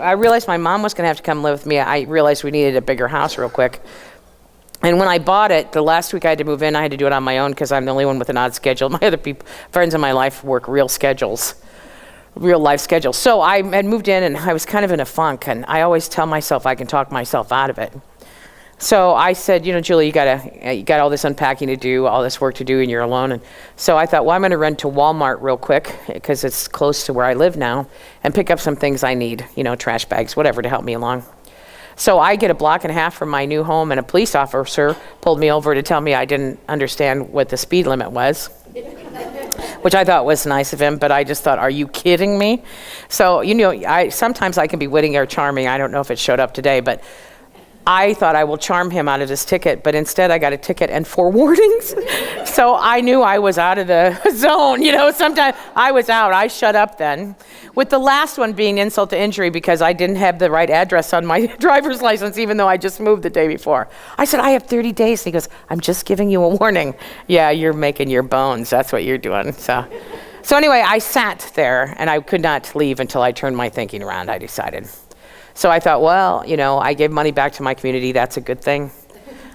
I realized my mom was going to have to come live with me. I realized we needed a bigger house real quick. And when I bought it, the last week I had to move in, I had to do it on my own because I'm the only one with an odd schedule. My other friends in my life work real life schedules. So I had moved in and I was kind of in a funk, and I always tell myself I can talk myself out of it. So I said, Julie, you got all this unpacking to do, all this work to do, and you're alone. And so I thought, well, I'm going to run to Walmart real quick because it's close to where I live now and pick up some things I need, trash bags, whatever, to help me along. So I get a block and a half from my new home, and a police officer pulled me over to tell me I didn't understand what the speed limit was, which I thought was nice of him, but I just thought, are you kidding me? So, sometimes I can be witty or charming. I don't know if it showed up today, but I thought I will charm him out of this ticket, but instead I got a ticket and 4 warnings. So I knew I was out of the zone. Sometimes I was out. I shut up then. With the last one being insult to injury because I didn't have the right address on my driver's license, even though I just moved the day before. I said, I have 30 days. And he goes, I'm just giving you a warning. Yeah, you're making your bones. That's what you're doing. So anyway, I sat there and I could not leave until I turned my thinking around, I decided. So I thought, well, I gave money back to my community. That's a good thing.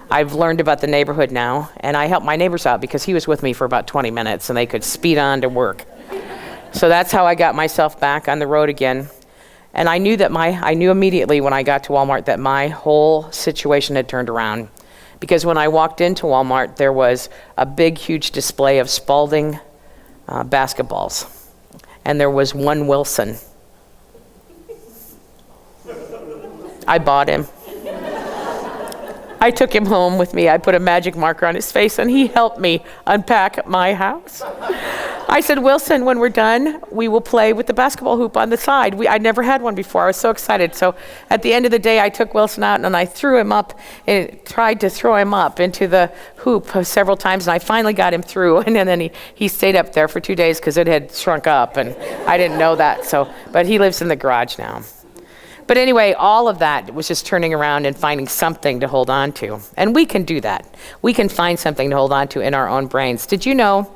I've learned about the neighborhood now, and I helped my neighbors out because he was with me for about 20 minutes, and they could speed on to work. So that's how I got myself back on the road again. And I knew immediately when I got to Walmart that my whole situation had turned around. Because when I walked into Walmart, there was a big, huge display of Spalding basketballs. And there was one Wilson. I bought him. I took him home with me. I put a magic marker on his face, and he helped me unpack my house. I said, Wilson, when we're done, we will play with the basketball hoop on the side. I'd never had one before. I was so excited. So at the end of the day, I took Wilson out, and I threw him up and tried to throw him up into the hoop several times, and I finally got him through. And then he stayed up there for 2 days because it had shrunk up, and I didn't know that. But he lives in the garage now. But anyway, all of that was just turning around and finding something to hold on to. And we can do that. We can find something to hold on to in our own brains. Did you know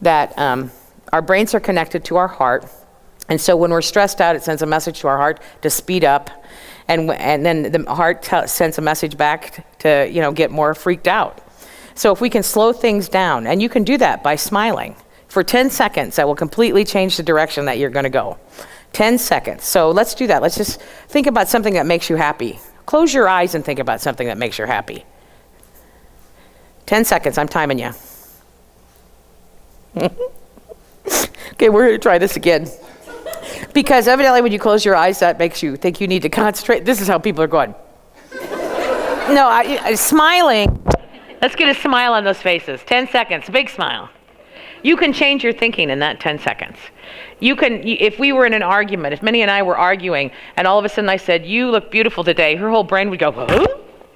that our brains are connected to our heart? And so when we're stressed out, it sends a message to our heart to speed up. And then the heart sends a message back to, get more freaked out. So if we can slow things down, and you can do that by smiling. For 10 seconds, that will completely change the direction that you're going to go. 10 seconds. So let's do that. Let's just think about something that makes you happy. Close your eyes and think about something that makes you happy. 10 seconds. I'm timing you. Okay, we're going to try this again. Because evidently when you close your eyes, that makes you think you need to concentrate. This is how people are going. No, smiling. Let's get a smile on those faces. 10 seconds. Big smile. You can change your thinking in that 10 seconds. If we were in an argument, if Minnie and I were arguing, and all of a sudden I said, you look beautiful today, her whole brain would go, huh?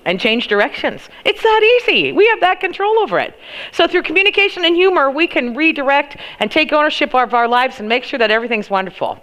And change directions. It's that easy. We have that control over it. So through communication and humor, we can redirect and take ownership of our lives and make sure that everything's wonderful.